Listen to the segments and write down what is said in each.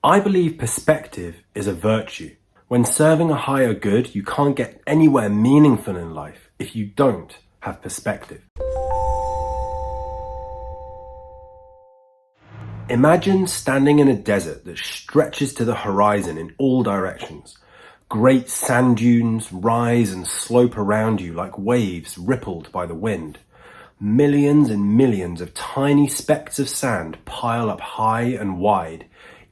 I believe perspective is a virtue. When serving a higher good, you can't get anywhere meaningful in life if you don't have perspective. Imagine standing in a desert that stretches to the horizon in all directions. Great sand dunes rise and slope around you like waves rippled by the wind. Millions and millions of tiny specks of sand pile up high and wide.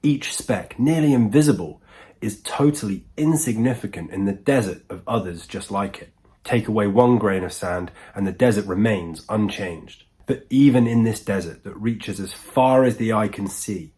Each speck, nearly invisible, is totally insignificant in the desert of others just like it. Take away one grain of sand and the desert remains unchanged. But even in this desert that reaches as far as the eye can see,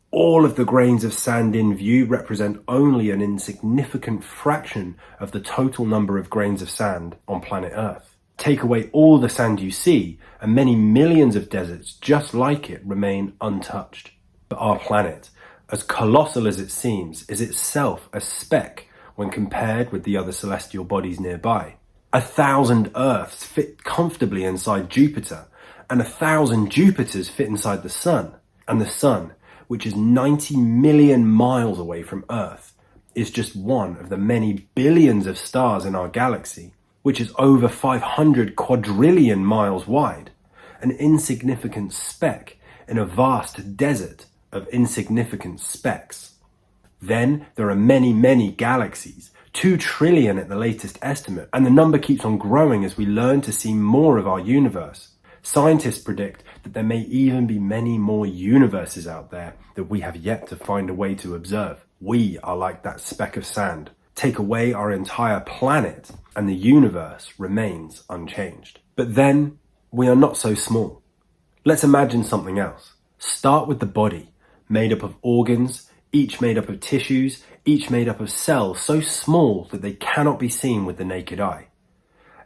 all of the grains of sand in view represent only an insignificant fraction of the total number of grains of sand on planet Earth. Take away all the sand you see, and many millions of deserts just like it remain untouched. But our planet, as colossal as it seems, is itself a speck when compared with the other celestial bodies nearby. 1,000 Earths fit comfortably inside Jupiter, and 1,000 Jupiters fit inside the Sun. And the Sun, which is 90 million miles away from Earth, is just one of the many billions of stars in our galaxy, which is over 500 quadrillion miles wide, an insignificant speck in a vast desert of insignificant specks. Then there are many, many galaxies, 2 trillion at the latest estimate, and the number keeps on growing as we learn to see more of our universe. Scientists predict that there may even be many more universes out there that we have yet to find a way to observe. We are like that speck of sand. Take away our entire planet and the universe remains unchanged. But then we are not so small. Let's imagine something else. Start with the body, made up of organs, each made up of tissues, each made up of cells so small that they cannot be seen with the naked eye.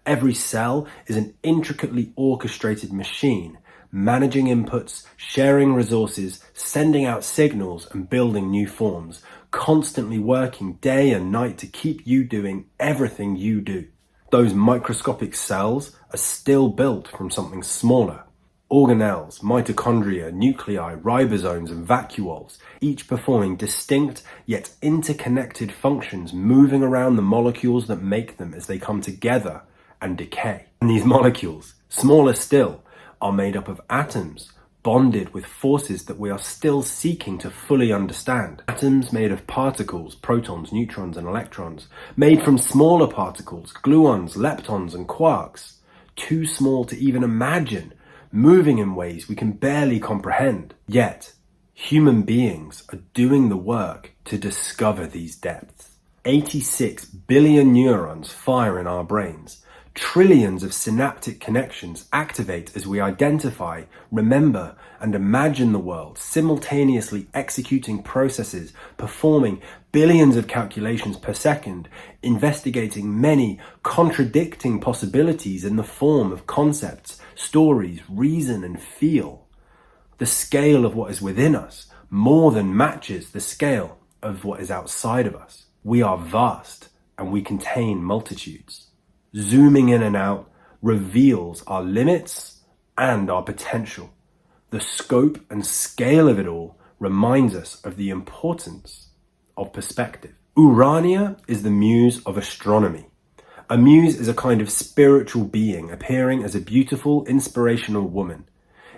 Every cell is an intricately orchestrated machine, managing inputs, sharing resources, sending out signals and building new forms, constantly working day and night to keep you doing everything you do. Those microscopic cells are still built from something smaller. Organelles, mitochondria, nuclei, ribosomes and vacuoles, each performing distinct yet interconnected functions, moving around the molecules that make them as they come together and decay. And these molecules, smaller still, are made up of atoms, bonded with forces that we are still seeking to fully understand. Atoms made of particles, protons, neutrons and electrons, made from smaller particles, gluons, leptons and quarks, too small to even imagine, moving in ways we can barely comprehend. Yet, human beings are doing the work to discover these depths. 86 billion neurons fire in our brains. Trillions of synaptic connections activate as we identify, remember, and imagine the world, simultaneously executing processes, performing billions of calculations per second, investigating many contradicting possibilities in the form of concepts, stories, reason, and feel. The scale of what is within us more than matches the scale of what is outside of us. We are vast, and we contain multitudes. Zooming in and out reveals our limits and our potential. The scope and scale of it all reminds us of the importance of perspective. Ourania is the muse of astronomy. A muse is a kind of spiritual being appearing as a beautiful, inspirational woman.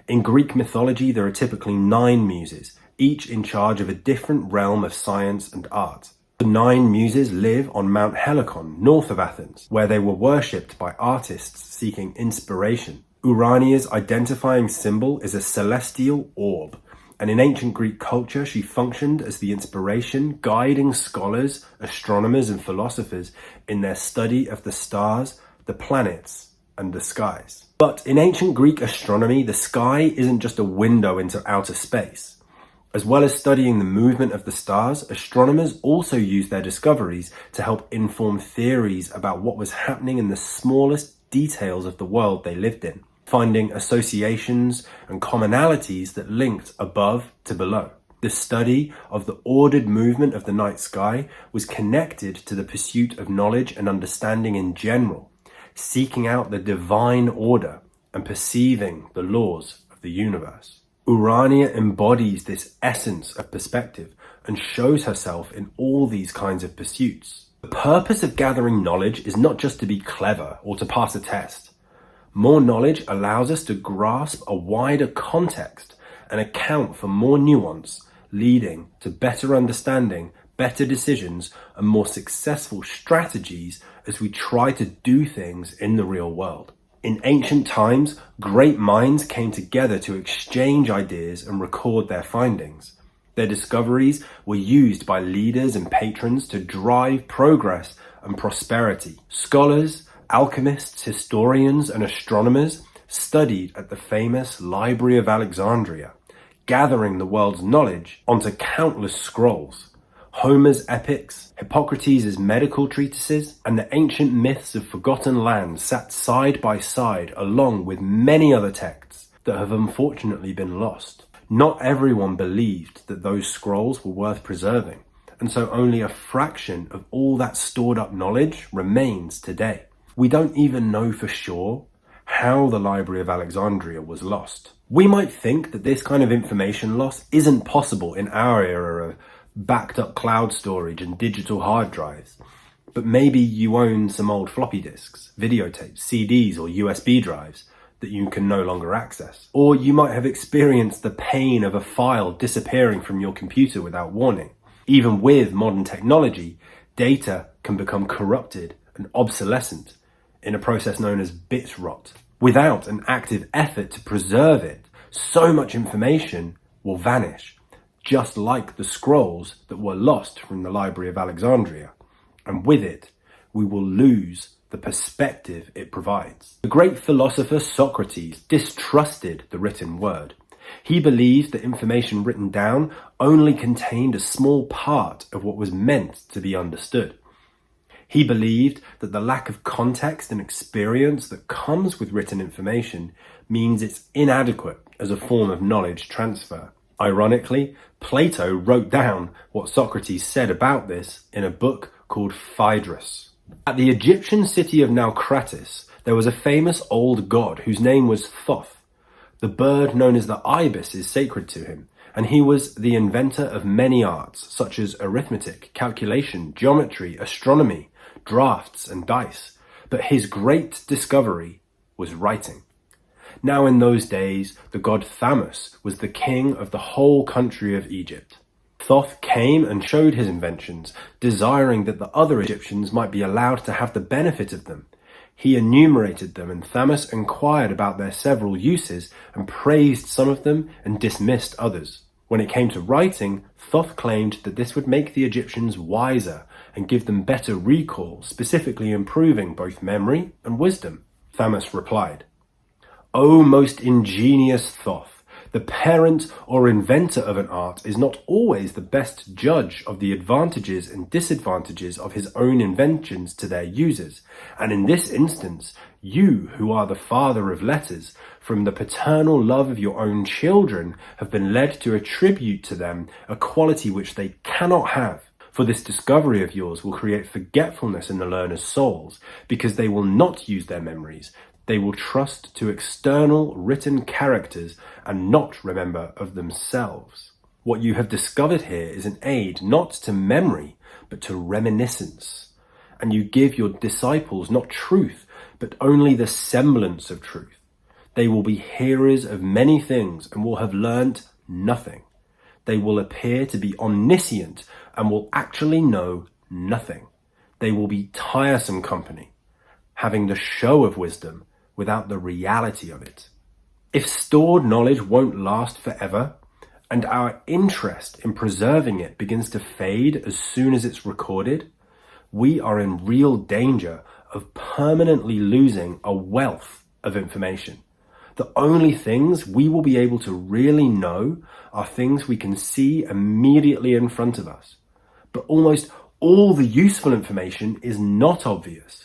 In Greek mythology, there are typically 9 muses, each in charge of a different realm of science and art. The 9 muses live on Mount Helicon, north of Athens, where they were worshipped by artists seeking inspiration. Ourania's identifying symbol is a celestial orb, and in ancient Greek culture she functioned as the inspiration, guiding scholars, astronomers and philosophers in their study of the stars, the planets and the skies. But in ancient Greek astronomy, the sky isn't just a window into outer space. As well as studying the movement of the stars, astronomers also used their discoveries to help inform theories about what was happening in the smallest details of the world they lived in, finding associations and commonalities that linked above to below. The study of the ordered movement of the night sky was connected to the pursuit of knowledge and understanding in general, seeking out the divine order and perceiving the laws of the universe. Ourania embodies this essence of perspective and shows herself in all these kinds of pursuits. The purpose of gathering knowledge is not just to be clever or to pass a test. More knowledge allows us to grasp a wider context and account for more nuance, leading to better understanding, better decisions, and more successful strategies as we try to do things in the real world. In ancient times, great minds came together to exchange ideas and record their findings. Their discoveries were used by leaders and patrons to drive progress and prosperity. Scholars, alchemists, historians, and astronomers studied at the famous Library of Alexandria, gathering the world's knowledge onto countless scrolls. Homer's epics, Hippocrates' medical treatises, and the ancient myths of forgotten lands sat side by side along with many other texts that have unfortunately been lost. Not everyone believed that those scrolls were worth preserving, and so only a fraction of all that stored up knowledge remains today. We don't even know for sure how the Library of Alexandria was lost. We might think that this kind of information loss isn't possible in our era of backed up cloud storage and digital hard drives, but maybe you own some old floppy disks, videotapes, CDs, or USB drives that you can no longer access. Or you might have experienced the pain of a file disappearing from your computer without warning. Even with modern technology, data can become corrupted and obsolescent in a process known as bit rot. Without an active effort to preserve it, so much information will vanish, just like the scrolls that were lost from the Library of Alexandria. And with it, we will lose the perspective it provides. The great philosopher Socrates distrusted the written word. He believed that information written down only contained a small part of what was meant to be understood. He believed that the lack of context and experience that comes with written information means it's inadequate as a form of knowledge transfer. Ironically, Plato wrote down what Socrates said about this in a book called Phaedrus. At the Egyptian city of Naucratis, there was a famous old god whose name was Thoth. The bird known as the ibis is sacred to him, and he was the inventor of many arts, such as arithmetic, calculation, geometry, astronomy, drafts, and dice. But his great discovery was writing. Now in those days, the god Thamus was the king of the whole country of Egypt. Thoth came and showed his inventions, desiring that the other Egyptians might be allowed to have the benefit of them. He enumerated them, and Thamus inquired about their several uses and praised some of them and dismissed others. When it came to writing, Thoth claimed that this would make the Egyptians wiser and give them better recall, specifically improving both memory and wisdom. Thamus replied, "O most ingenious Thoth, the parent or inventor of an art is not always the best judge of the advantages and disadvantages of his own inventions to their users. And in this instance, you, who are the father of letters, from the paternal love of your own children, have been led to attribute to them a quality which they cannot have. For this discovery of yours will create forgetfulness in the learners' souls, because they will not use their memories. They will trust to external written characters and not remember of themselves. What you have discovered here is an aid not to memory, but to reminiscence. And you give your disciples not truth, but only the semblance of truth. They will be hearers of many things and will have learnt nothing. They will appear to be omniscient and will actually know nothing. They will be tiresome company, having the show of wisdom without the reality of it. If stored knowledge won't last forever, and our interest in preserving it begins to fade as soon as it's recorded, we are in real danger of permanently losing a wealth of information. The only things we will be able to really know are things we can see immediately in front of us. But almost all the useful information is not obvious.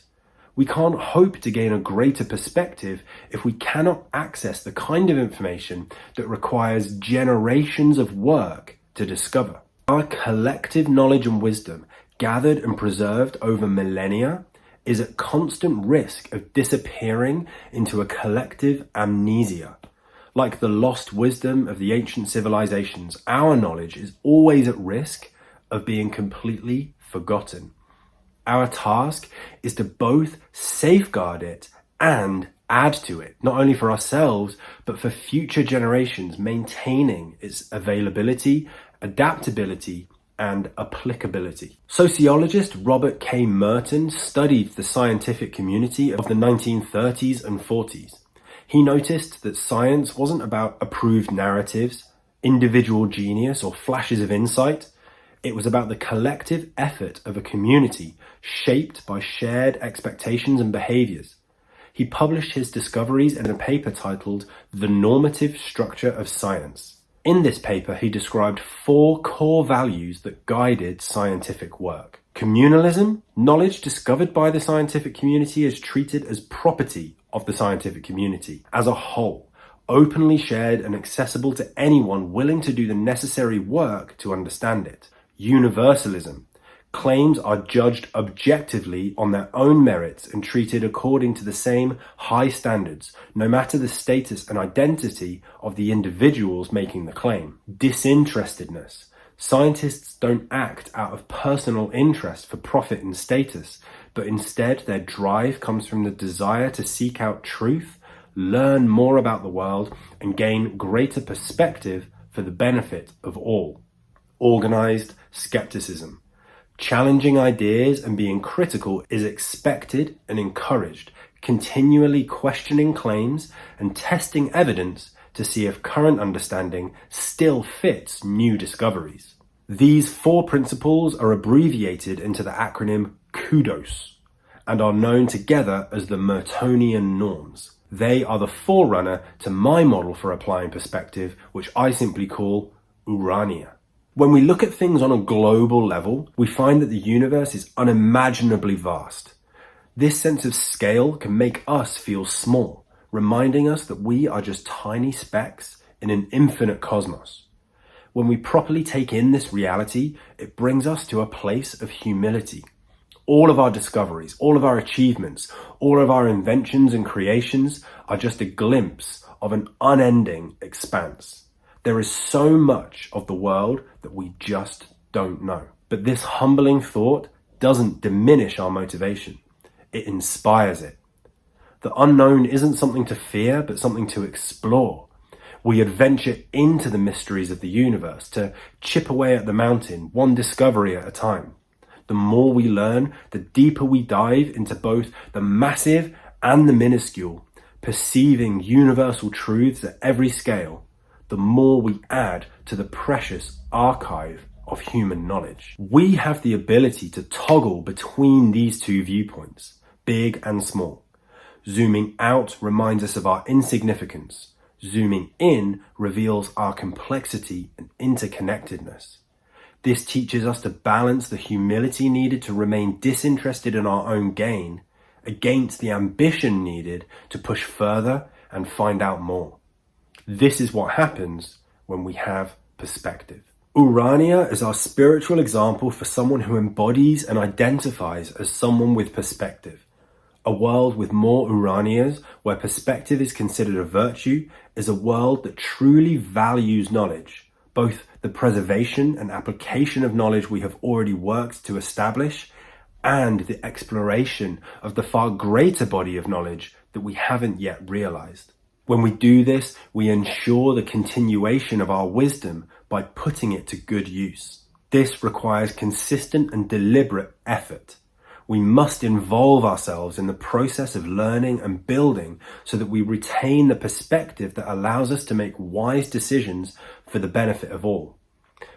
We can't hope to gain a greater perspective if we cannot access the kind of information that requires generations of work to discover. Our collective knowledge and wisdom, gathered and preserved over millennia, is at constant risk of disappearing into a collective amnesia. Like the lost wisdom of the ancient civilizations, our knowledge is always at risk of being completely forgotten. Our task is to both safeguard it and add to it, not only for ourselves, but for future generations, maintaining its availability, adaptability, and applicability. Sociologist Robert K. Merton studied the scientific community of the 1930s and 40s. He noticed that science wasn't about approved narratives, individual genius, or flashes of insight. It was about the collective effort of a community shaped by shared expectations and behaviors. He published his discoveries in a paper titled The Normative Structure of Science. In this paper, he described 4 core values that guided scientific work. Communalism, knowledge discovered by the scientific community is treated as property of the scientific community as a whole, openly shared and accessible to anyone willing to do the necessary work to understand it. Universalism, claims are judged objectively on their own merits and treated according to the same high standards, no matter the status and identity of the individuals making the claim. Disinterestedness. Scientists don't act out of personal interest for profit and status, but instead their drive comes from the desire to seek out truth, learn more about the world, and gain greater perspective for the benefit of all. Organized skepticism. Challenging ideas and being critical is expected and encouraged, continually questioning claims and testing evidence to see if current understanding still fits new discoveries. These 4 principles are abbreviated into the acronym KUDOS and are known together as the Mertonian norms. They are the forerunner to my model for applying perspective, which I simply call Ourania. When we look at things on a global level, we find that the universe is unimaginably vast. This sense of scale can make us feel small, reminding us that we are just tiny specks in an infinite cosmos. When we properly take in this reality, it brings us to a place of humility. All of our discoveries, all of our achievements, all of our inventions and creations are just a glimpse of an unending expanse. There is so much of the world that we just don't know. But this humbling thought doesn't diminish our motivation. It inspires it. The unknown isn't something to fear, but something to explore. We adventure into the mysteries of the universe to chip away at the mountain, one discovery at a time. The more we learn, the deeper we dive into both the massive and the minuscule, perceiving universal truths at every scale. The more we add to the precious archive of human knowledge. We have the ability to toggle between these 2 viewpoints, big and small. Zooming out reminds us of our insignificance. Zooming in reveals our complexity and interconnectedness. This teaches us to balance the humility needed to remain disinterested in our own gain against the ambition needed to push further and find out more. This is what happens when we have perspective. Ourania is our spiritual example for someone who embodies and identifies as someone with perspective. A world with more Ouranias, where perspective is considered a virtue, is a world that truly values knowledge, both the preservation and application of knowledge we have already worked to establish, and the exploration of the far greater body of knowledge that we haven't yet realized. When we do this, we ensure the continuation of our wisdom by putting it to good use. This requires consistent and deliberate effort. We must involve ourselves in the process of learning and building so that we retain the perspective that allows us to make wise decisions for the benefit of all.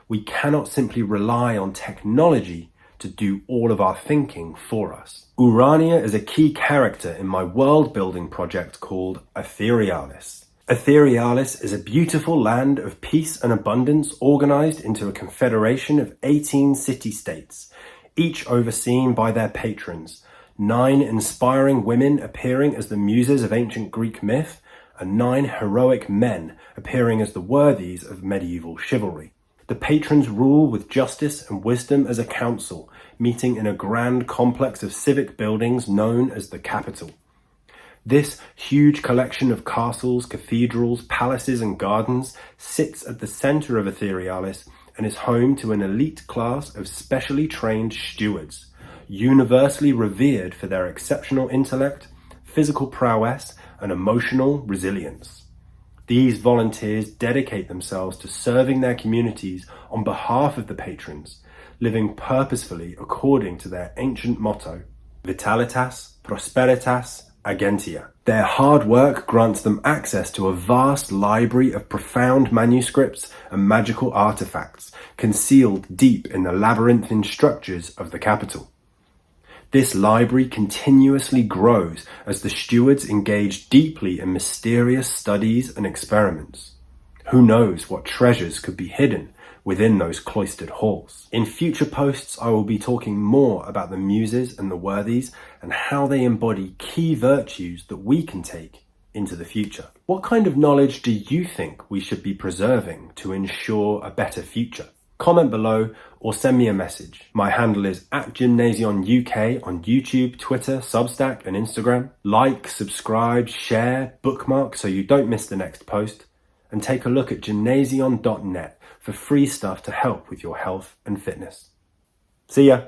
We cannot simply rely on technology to do all of our thinking for us. Ourania is a key character in my world-building project called Etherealis. Etherealis is a beautiful land of peace and abundance organized into a confederation of 18 city-states, each overseen by their patrons, 9 inspiring women appearing as the muses of ancient Greek myth, and 9 heroic men appearing as the worthies of medieval chivalry. The patrons rule with justice and wisdom as a council, meeting in a grand complex of civic buildings known as the capital. This huge collection of castles, cathedrals, palaces, and gardens sits at the center of Etherealis and is home to an elite class of specially trained stewards, universally revered for their exceptional intellect, physical prowess, and emotional resilience. These volunteers dedicate themselves to serving their communities on behalf of the patrons, living purposefully according to their ancient motto, Vitalitas, Prosperitas, Agentia. Their hard work grants them access to a vast library of profound manuscripts and magical artifacts concealed deep in the labyrinthine structures of the capital. This library continuously grows as the stewards engage deeply in mysterious studies and experiments. Who knows what treasures could be hidden within those cloistered halls? In future posts, I will be talking more about the muses and the worthies and how they embody key virtues that we can take into the future. What kind of knowledge do you think we should be preserving to ensure a better future? Comment below or send me a message. My handle is @GymnasionUK on YouTube, Twitter, Substack, and Instagram. Like, subscribe, share, bookmark so you don't miss the next post. And take a look at gymnasion.net for free stuff to help with your health and fitness. See ya!